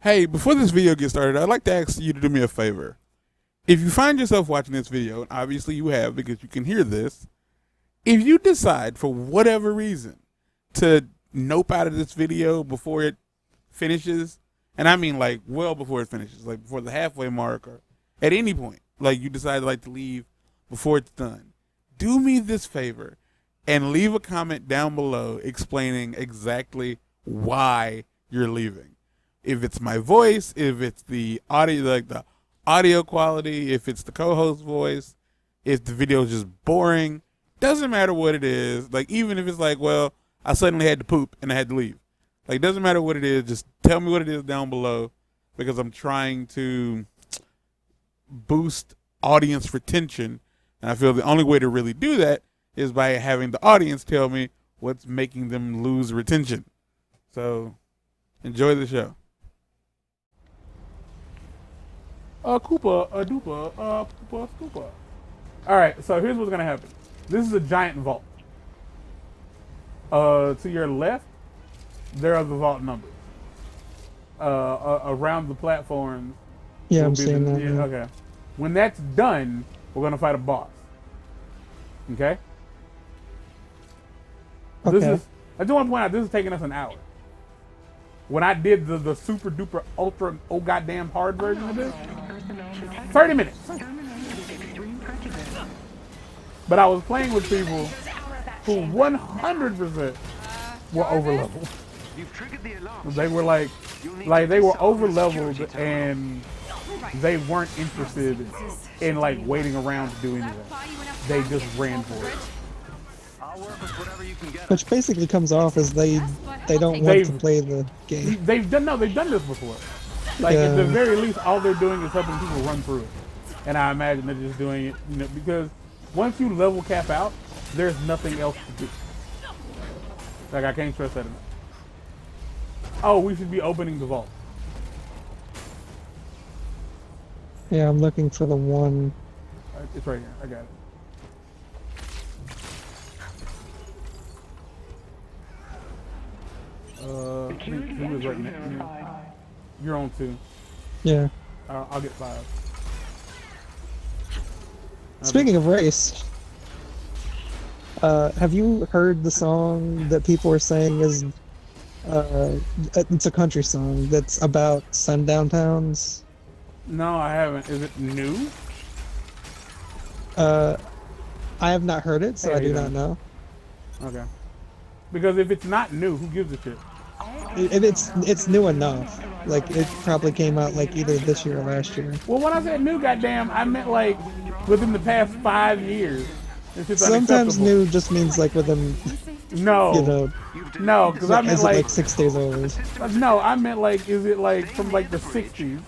Hey, before this video gets started, I'd like to ask you to do me a favor. If you find yourself watching this video, and obviously you have because you can hear this, if you decide for whatever reason to nope out of this video before it finishes, and I mean like well before it finishes, like before the halfway mark or at any point, like you decide like to leave before it's done, do me this favor and leave a comment down below explaining exactly why you're leaving. If it's my voice, if it's the audio, like the audio quality, if it's the co-host voice, if the video is just boring, doesn't matter what it is. Like even if it's like, well, I suddenly had to poop and I had to leave. Like doesn't matter what it is, just tell me what it is down below because I'm trying to boost audience retention. And I feel the only way to really do that is by having the audience tell me what's making them lose retention. So enjoy the show. Koopa, Dupa, Poopa, Scoopa. Alright, so here's what's gonna happen. This is a giant vault. To your left, there are the vault numbers. Around the platforms. Yeah, I'm seeing that. Yeah, okay. When that's done, we're gonna fight a boss. Okay? Okay. I just want to point out, this is taking us an hour. When I did the super duper ultra goddamn hard version of this, 30 minutes. But I was playing with people who 100% were over leveled. They were like they were over leveled and they weren't interested in like waiting around to do anything. They just ran for it. Which basically comes off as they don't want to play the game. They've done this before. Like at the very least, all they're doing is helping people run through it. And I imagine they're just doing it, you know, because once you level cap out, there's nothing else to do. Like I can't stress that enough. Oh, we should be opening the vault. Yeah, I'm looking for the one. It's right here. I got it. He was right now. You're on 2. Yeah. I'll get 5. Speaking of race, have you heard the song that people are saying is it's a country song that's about sundown towns? No, I haven't. Is it new? I have not heard it, so I do not know. Okay. Because if it's not new, who gives a shit? It's new enough. Like it probably came out like either this year or last year. Well, when I said new, goddamn, I meant like within the past 5 years. Sometimes new just means like within. No. You know. No, because I meant like 6 days old. No, I meant like, is it like from like the 60s?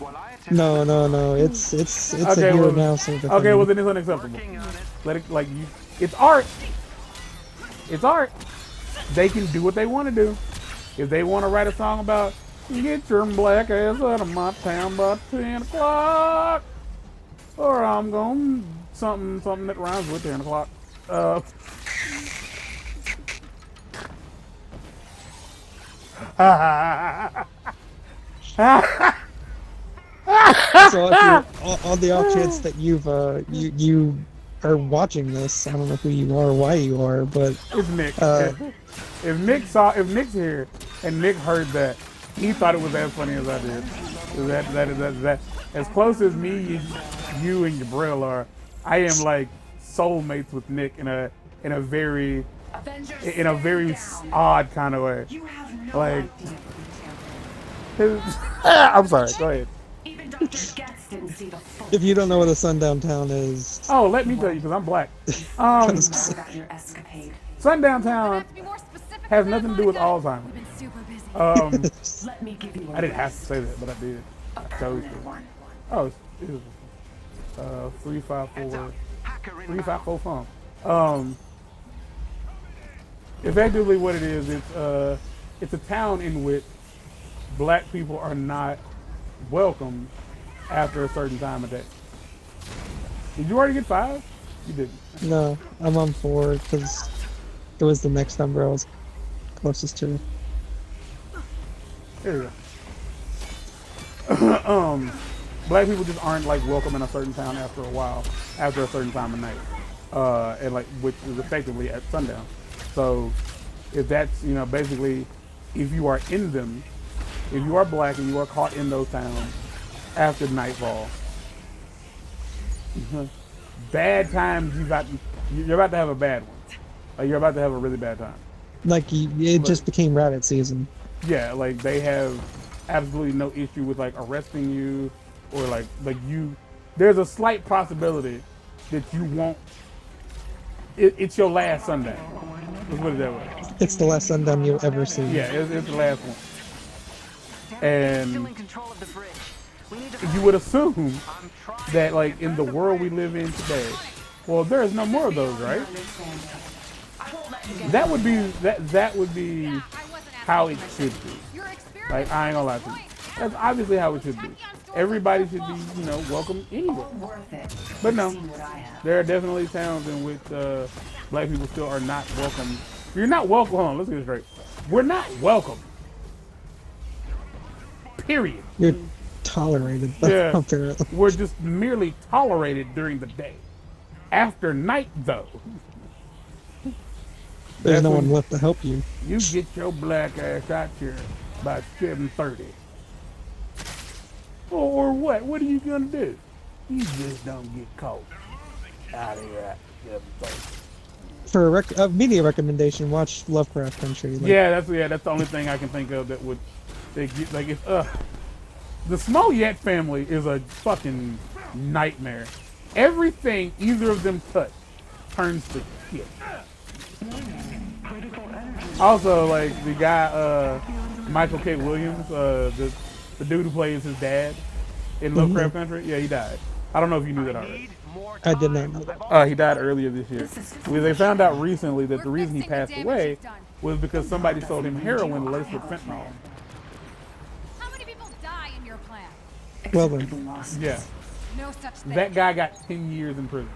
No. It's okay, a year now. Sort of okay, thing. well then it's unacceptable. Let it like you. It's art. It's art. They can do what they want to do. If they want to write a song about get your black ass out of my town by 10 o'clock, or I'm going something that rhymes with 10 o'clock. So if all the off chance that you are watching this, I don't know who you are or why you are, but it's Nick. If Nick's here and Nick heard that, he thought it was as funny as I did. That as close as me, you and Gabriel are, I am like soulmates with Nick in a very odd kind of way. Like, I'm sorry. Go ahead. if you don't know what a sundown town is, oh, let me tell you, because I'm black. Sundown town has nothing to do with Alzheimer's. I didn't have to say that, but I did. I chose to. Oh, it was 354 phone. Effectively, what it is, it's a town in which black people are not welcome after a certain time of day. Did you already get 5? You didn't. No, I'm on 4 because it was the next number I was closest to. There you go. Black people just aren't like welcome in a certain town after a while, after a certain time of night, and like which is effectively at sundown. So if that's basically if you are in them, if you are black and you are caught in those towns after nightfall, bad times you're about to have a bad one. Like you're about to have a really bad time. Like it just became rabbit season. Yeah, like they have absolutely no issue with like arresting you or like you. There's a slight possibility that you won't. It's your last sundown. Let's put it that way. It's the last sundown you'll ever see. Yeah, it's the last one. And you would assume that like in the world we live in today, well, there is no more of those, right? That would be how it should be. Like I ain't gonna lie to you. That's obviously how it should be. Everybody should be, welcome anywhere. But no, there are definitely towns in which black people still are not welcome. You're not welcome. Hold on, let's get it straight. We're not welcome. Period. You're tolerated, Yeah. apparently. We're just merely tolerated during the day. After night, though, There's no one left to help you. you get your black ass out here by 7:30. Or what? What are you gonna do? You just don't get caught out here at 7:30. For a media recommendation, watch Lovecraft Country. Like, Yeah, that's the only thing I can think of that would like if the Smollett family is a fucking nightmare. Everything either of them touch turns to shit. Also, like the guy Michael K. Williams, the dude who plays his dad in Lovecraft Country, yeah, he died. I don't know if you knew that already. I did not know that. He died earlier this year. Well, they found out recently that the reason he passed away was because somebody sold him heroin laced with fentanyl. How many people die in your plan? Well then, Yeah, No such thing. that guy got 10 years in prison.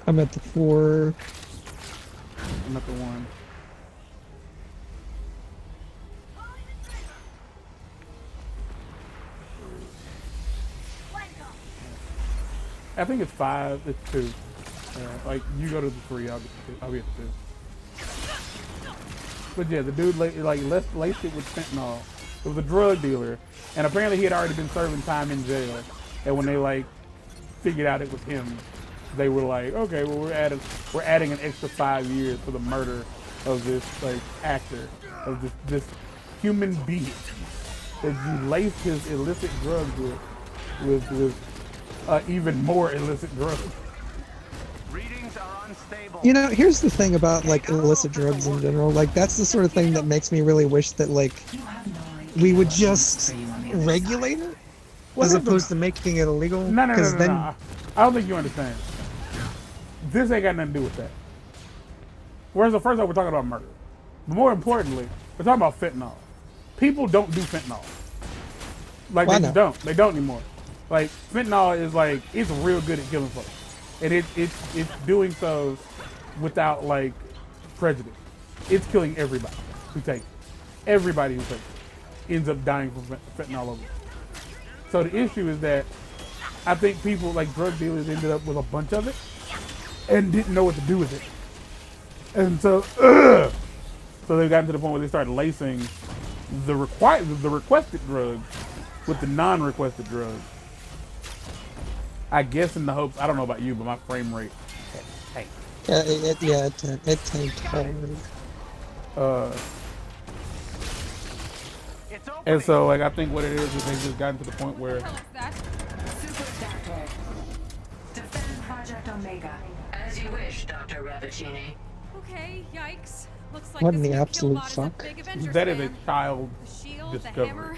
I'm at the 4. I'm not the one. I think it's 5. It's 2. Like you go to the 3, I'll be at the 2. But yeah, the dude laced it with fentanyl. It was a drug dealer, and apparently he had already been serving time in jail. And when they figured out it was him, they were like, okay, well we're adding an extra 5 years for the murder of this actor, of this human being that you laced his illicit drugs with even more illicit drugs. Readings are unstable. Here's the thing about illicit drugs in general. That's the sort of thing that makes me really wish that we would just regulate it as opposed to making it illegal. No. I don't think you understand. This ain't got nothing to do with that. Whereas the first time we're talking about murder. But more importantly, we're talking about fentanyl. People don't do fentanyl. Why They not? just don't. They don't anymore. Fentanyl is it's real good at killing folks. And it's doing so without prejudice. It's killing everybody who takes it. Everybody who takes it ends up dying from fentanyl over. So the issue is that I think people drug dealers ended up with a bunch of it and didn't know what to do with it. And so they've gotten to the point where they started lacing the requested drugs with the non-requested drugs. I guess in the hopes, I don't know about you, but my frame rate tanked. It tanked hard. And so I think what it is they've just gotten to the point where Tell us that. Super Defend Project Omega. As you wish, Dr. Ravicini. Okay, yikes. Looks like What this in the new absolute Killbot is a fuck? big Avengers that is a fan. child The shield, the discovery. hammer.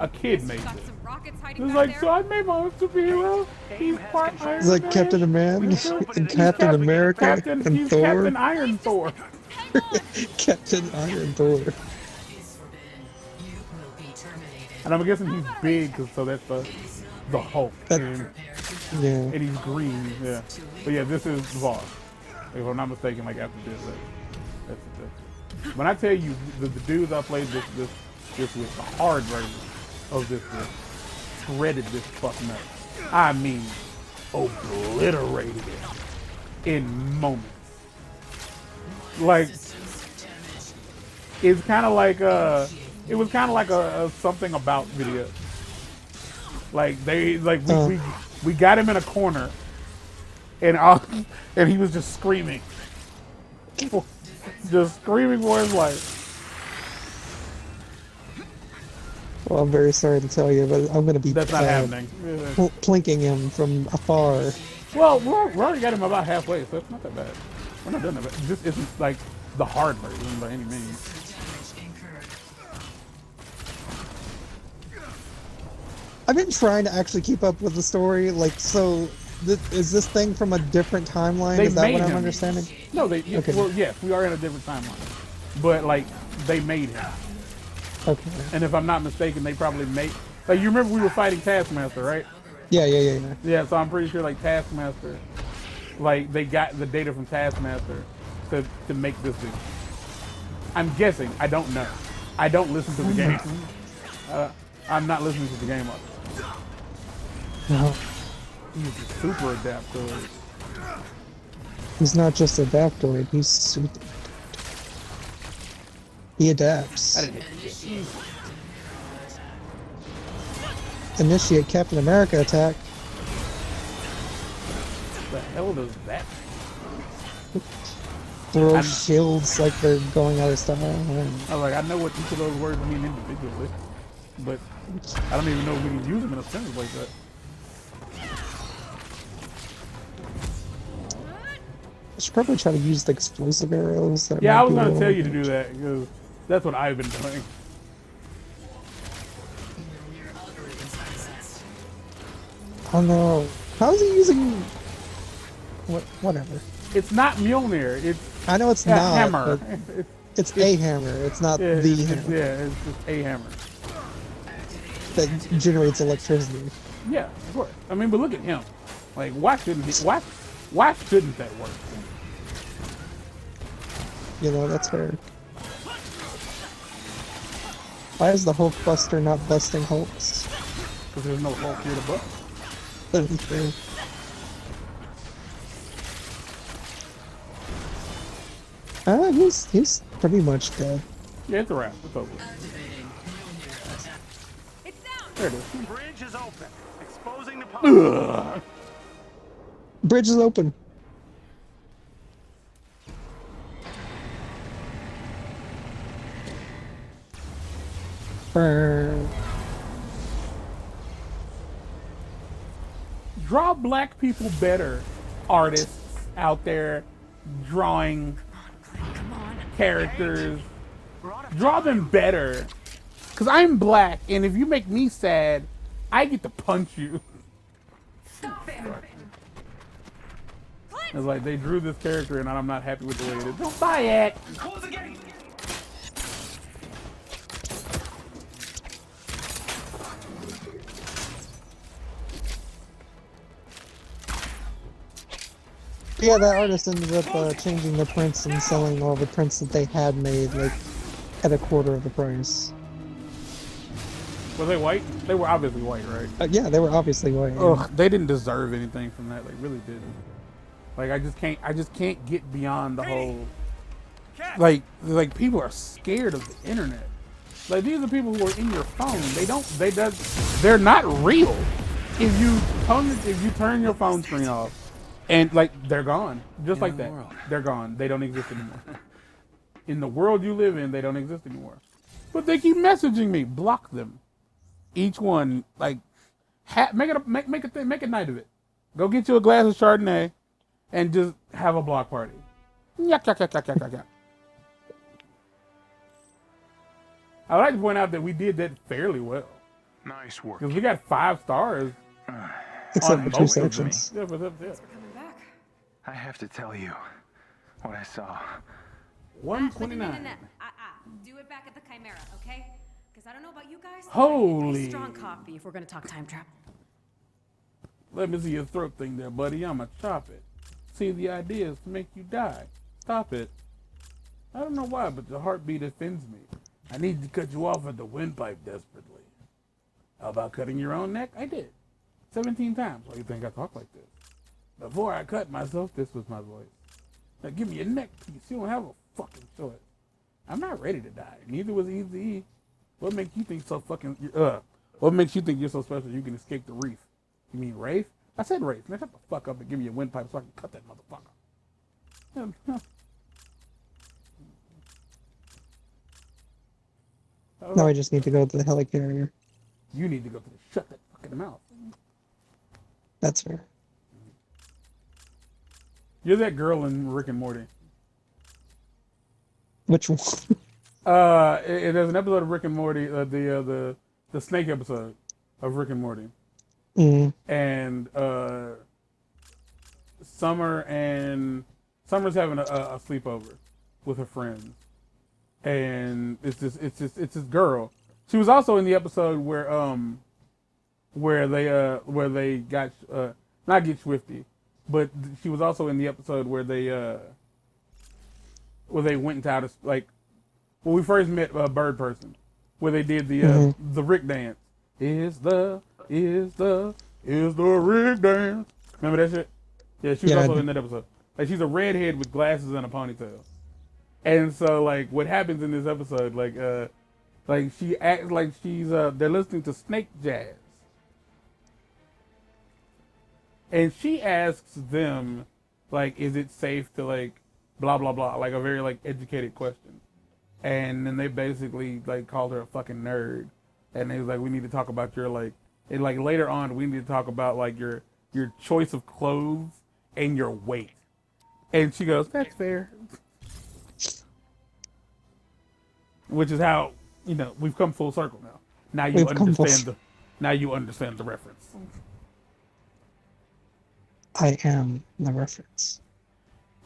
A kid made Got this. some rockets hiding It's back there. so I made my own superhero. He's part Iron It's like Man. Captain America and Captain America and He's Thor. Captain Iron Thor. Captain Iron Thor. And I'm guessing he's big, so that's the Hulk. That- Yeah. And he's green, yeah. But yeah, this is the boss. If I'm not mistaken, after this, that's when I tell you the dudes I played this this with the hard version of this with. Shredded this fucking up. I mean, obliterated it in moments. Like, it's kind of like it was kind of like a something about video. Like we got him in a corner, and he was just screaming, just screaming for his life. Well, I'm very sorry to tell you, but I'm going to be That's not happening. plinking him from afar. Well, we already got him about halfway, so it's not that bad. We're not doing that bad. This isn't like the hard version by any means. I've been trying to actually keep up with the story. Like, so is this thing from a different timeline? They is that made what I'm him. understanding? No, they. Okay. Well, yes, we are in a different timeline, but like they made him. Okay. And if I'm not mistaken, they probably made. Like, you remember we were fighting Taskmaster, right? Yeah. Yeah, so I'm pretty sure like Taskmaster, like they got the data from Taskmaster to make this video. I'm guessing. I don't know. I don't listen to the game. I'm not listening to the game. No. He's a super adaptoid. He's not just adaptoid. He's super. He adapts. I didn't hit shit. Initiate Captain America attack. The hell does that? Throw shields like they're going out of style. I was like, I know what each of those words mean individually, but I don't even know if we can use them in a sentence like that. I should probably try to use the explosive arrows. That Yeah, I might was be a gonna little tell you to bit- do that because that's what I've been doing. Oh no. How is he using... Whatever. It's not Mjolnir. It's I know it's a not, hammer. but it's a hammer. It's not Yeah, the it's, hammer yeah, it's just a hammer. that generates electricity. Yeah, of course. I mean, but look at him. Like, why shouldn't that work? You know, that's fair. Why is the Hulk Buster not busting Hulks? Because there's no Hulk here to bust. That is fair. He's pretty much dead. Yeah, it's a wrap. It's over. It's down. There it is. Bridge is open, exposing the pump. Bridge is open. Burn. Draw black people better, artists out there drawing characters. Draw them better. Because I'm black, and if you make me sad, I get to punch you. Stop him! It's like they drew this character, and I'm not happy with the way it is. Don't buy it! Close the gate. Yeah, that artist ended up changing the prints and selling all the prints that they had made, like, at a quarter of the price. Were they white? They were obviously white, right? Yeah, they were obviously white. Ugh, they didn't deserve anything from that. They really didn't. Like, I just can't get beyond the whole. Like people are scared of the internet. Like, these are people who are in your phone. They're not real. If you turn your phone screen off, and like they're gone, just like that. They're gone. They don't exist anymore. In the world you live in, they don't exist anymore. But they keep messaging me. Block them. Each one, like, make a night of it. Go get you a glass of Chardonnay, and just have a block party. Yak, yak, yak, yak, yak, yak, yak. I like to point out that we did that fairly well. Nice work. Because we got 5 stars. Except on for 2 most of them. sections. Yeah, but yeah. Coming back. I have to tell you what I saw. 129. No. Do it back at the Chimera, okay? Because I don't know about you guys. Holy. Pretty strong coffee if we're gonna talk time travel. Let me see your throat thing there, buddy. I'ma chop it. See, the idea is to make you die. Stop it. I don't know why, but the heartbeat offends me. I need to cut you off at the windpipe desperately. How about cutting your own neck? I did. 17 times. Why do you think I talk like this? Before I cut myself, this was my voice. Now give me a neck piece. You don't have a fucking choice. I'm not ready to die. Neither was Eazy-E. What makes you think so fucking what makes you think you're so special you can escape the reef? You mean Rafe? I said Rafe. Now shut the fuck up and give me a windpipe so I can cut that motherfucker. Now I just need to go to the helicarrier. You need to go to the shut that fucking mouth. That's fair. You're that girl in Rick and Morty. Which one? There's an episode of Rick and Morty, the snake episode of Rick and Morty, and Summer's having a sleepover with her friends, and it's this girl. She was also in the episode where they got not get swifty, but she was also in the episode where they went into outer, like when we first met Bird Person, where they did the Rick dance. Is the Rick dance? Remember that shit? Yeah, she was also in that episode. Like she's a redhead with glasses and a ponytail. And so like what happens in this episode, like she acts like she's they're listening to snake jazz. And she asks them, like, is it safe to like blah blah blah, like a very like educated question. And then they basically like called her a fucking nerd. And they was like, we need to talk about your like, and like later on we need to talk about like your choice of clothes and your weight. And she goes, that's fair. Which is how, you know, we've come full circle now. Now you understand the reference. I am the reference.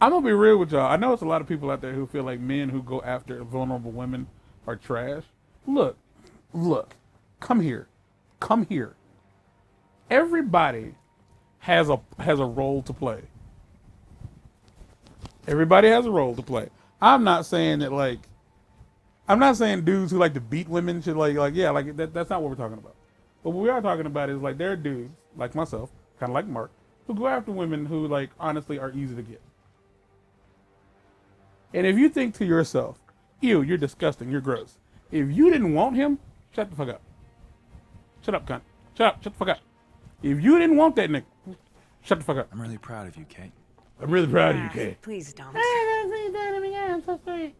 I'm gonna be real with y'all. I know it's a lot of people out there who feel like men who go after vulnerable women are trash. Look, come here. Everybody has a role to play. Everybody has a role to play. I'm not saying dudes who like to beat women should that's not what we're talking about. But what we are talking about is like there are dudes like myself, kind of like Mark, who go after women who like honestly are easy to get. And if you think to yourself, ew, you're disgusting, you're gross. If you didn't want him, shut the fuck up. Shut up, cunt. Shut the fuck up. If you didn't want that nigga, shut the fuck up. I'm really proud of you, Kate. I'm really proud of you, Kate. Please don't. I'm so sweet.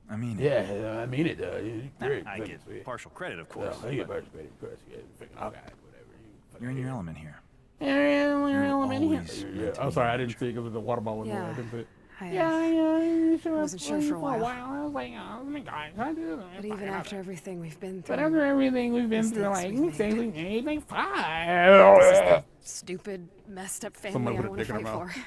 I mean it. Yeah, I mean it. I get partial credit, of course. You get partial credit, of course. Okay, whatever. You're in your element here. Yeah, I'm sorry, I didn't see it because the water bottle was there. I didn't see it. I wasn't sure for a while. I was like, oh my God, I do. But even after everything we've been through. Like, anything fine. This is the stupid, messed up family Someone I with a want to dick in fight her mouth. for.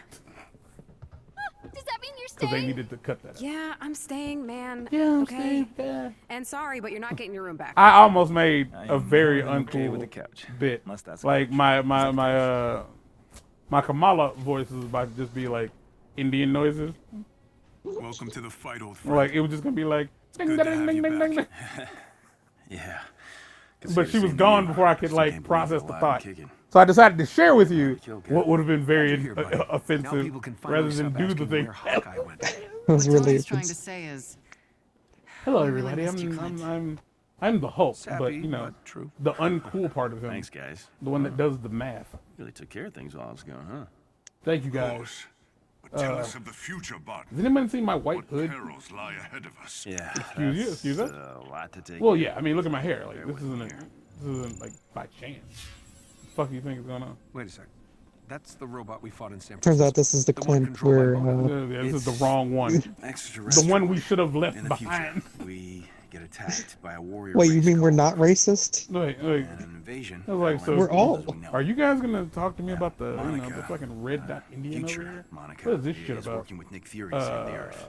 Does that mean you're Because they staying? needed to cut that out. Yeah, I'm staying, man. Yeah, I'm okay. staying, yeah. And sorry, but you're not getting your room back. I almost made a I'm very more than uncool okay with the couch. bit. Unless that's a Like couch. my Kamala voice is about to just be like Indian noises. Welcome to the fight, old friend. Like it was just gonna be like ding Good ding to have ding you ding ding back. ding. Yeah. But she was gone before I could like process the thought. Kicking. So I decided to share with you You'll get what would have been very Glad you're here, buddy. Now offensive people can find rather us than up do the asking thing. where Hawkeye went. It was What really Tony's trying to offensive. say is, Hello I really everybody, missed you, Clint. I'm the Hulk, Sappy, but you know but true. the uncool part of him, Thanks, guys. the one that does the math. Really took care of things while I was gone, huh? Thank you Of guys. course. But tell us of the future, Bart. Has anyone seen my white What hood? perils lie ahead of us? Yeah. Excuse us? A lot to take. Well, in. yeah. I mean, look at my hair. Like Bear this with me isn't like by chance. The fuck you think is going on? Wait a sec. That's the robot we fought in San Turns Francisco. out this is the one Clint controlled by where Bob. Yeah, this is the wrong one. The Extraterrestrial. one we should have left In the future, behind. we get attacked by a warrior. Wait, you race mean we're called not racist? Wait. and an invasion. I was like, that so went We're all- as we know. Are you guys gonna talk to me Yeah, about the Monica, the fucking red dot Indian over Future here? Monica What is this shit is about? working with Nick Fury to save the Earth.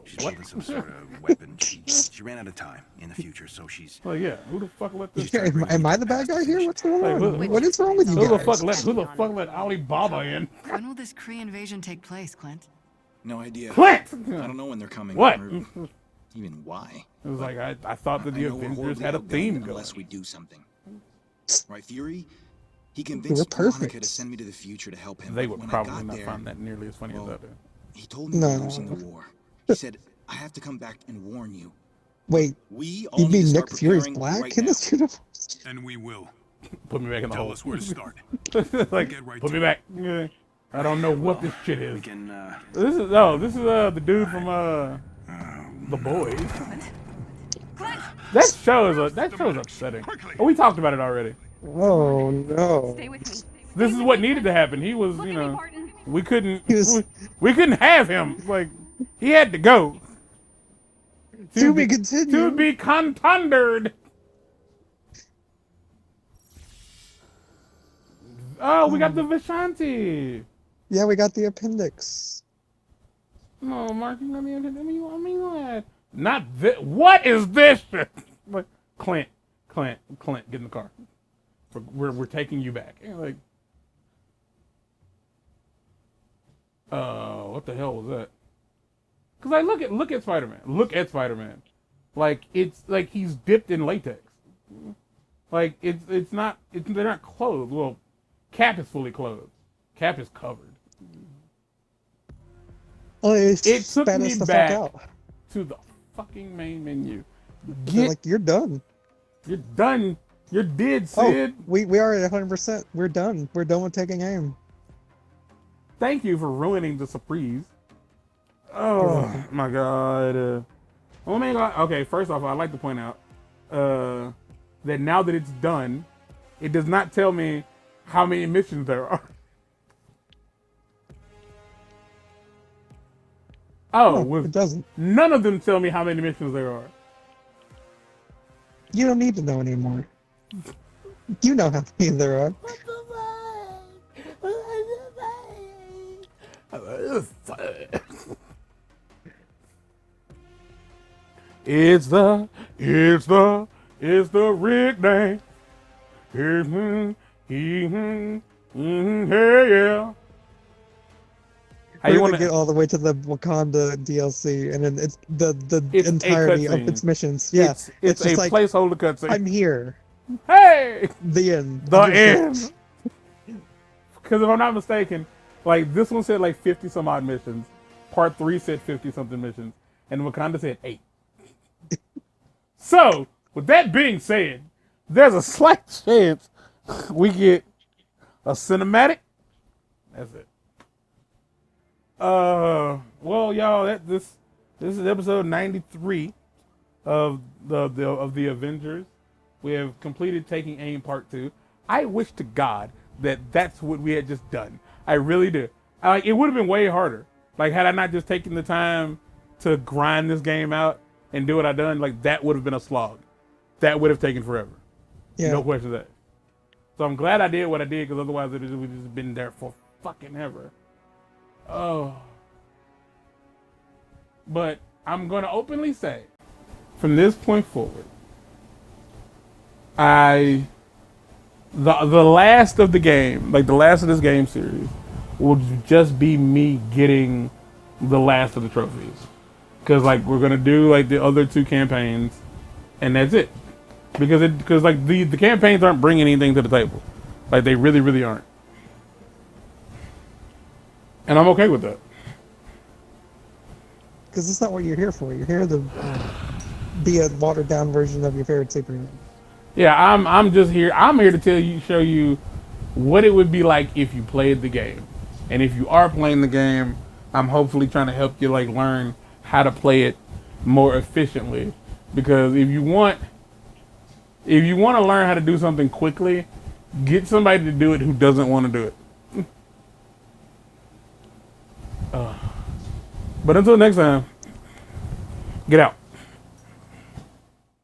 She's what? building some sort of weapon. She ran out of time in the future, so she's Like, yeah, who the fuck let this? Yeah, am I the bad guy here? What's going Like, on? who- What is wrong with you Who the guys? fuck let Alibaba in? when will this Kree invasion take place, Clint? no idea. Clint! I don't know when they're coming. What? We're Even why? It was like I thought that the I know we're Avengers horribly had a outgunned theme going. unless we do something. Right, Fury? He We're convinced perfect. Monica to send me to the future to help him. They but would when I probably got not there, find that nearly as funny as that. he told me No. we're losing the war. He said, I have to come back and warn you. Wait, We all you need to mean start Nick Fury's preparing black right in now. this universe? And we will. Put me back in the Tell hole. us where to start. Like, Get right put to me it. back. Yeah. I don't know what this shit is. We can, This is the dude from The Boys. That show is upsetting. Oh, we talked about it already. Oh no. Stay with me. This is what needed to happen. He was, you know, Barton. we couldn't was- we couldn't have him. Like, he had to go. To be continued. To be contended. Oh, we got the Vishanti. Yeah, we got the appendix. No, Mark, you got the appendix. I mean, what? Not this. What is this shit? Like, Clint, get in the car. We're taking you back. And like, what the hell was that? Cause I look at Spider-Man. Look at Spider-Man. Like, it's like he's dipped in latex. Like they're not clothed. Well, Cap is fully clothed. Cap is covered. Oh, It took spat me us the back fuck out. to the fucking main menu. They're like, you're done. You're done. You're dead, Oh, Sid. we are at 100%. We're done. We're done with taking aim. Thank you for ruining the surprise. Oh my god. Oh my god. Okay, first off, I'd like to point out that now that it's done, it does not tell me how many missions there are. Oh, No, it doesn't. None of them tell me how many missions there are. You don't need to know anymore. You know how many there are. It's the Rick Day. Yeah. How We're you gonna want get all the way to the Wakanda DLC, and then it's the It's a entirety of cutscene. its missions. Yeah, It's just a like, placeholder cutscene. I'm here. Hey, The end. the end. Because if I'm not mistaken, like this one said like 50 some odd missions. Part 3 said 50 something missions, and Wakanda said 8. So, with that being said, there's a slight chance we get a cinematic. That's it. Well, y'all, this is episode 93 of the Avengers. We have completed Taking Aim Part 2. I wish to God that that's what we had just done. I really do. It would have been way harder. Like, had I not just taken the time to grind this game out and do what I done, like, that would have been a slog. That would have taken forever. Yeah. No question of that. So I'm glad I did what I did, because otherwise it would have just been there for fucking ever. Oh. But I'm going to openly say, from this point forward, the last of the game, like the last of this game series, will just be me getting the last of the trophies. Because like we're gonna do like the other 2 campaigns, and that's it. Because like the campaigns aren't bringing anything to the table, like they really, really aren't. And I'm okay with that. Because it's not what you're here for. You're here to be a watered down version of your favorite superhero. Yeah, I'm just here. I'm here to show you what it would be like if you played the game. And if you are playing the game, I'm hopefully trying to help you like learn how to play it more efficiently. Because if you want to learn how to do something quickly, get somebody to do it who doesn't want to do it. But until next time, get out.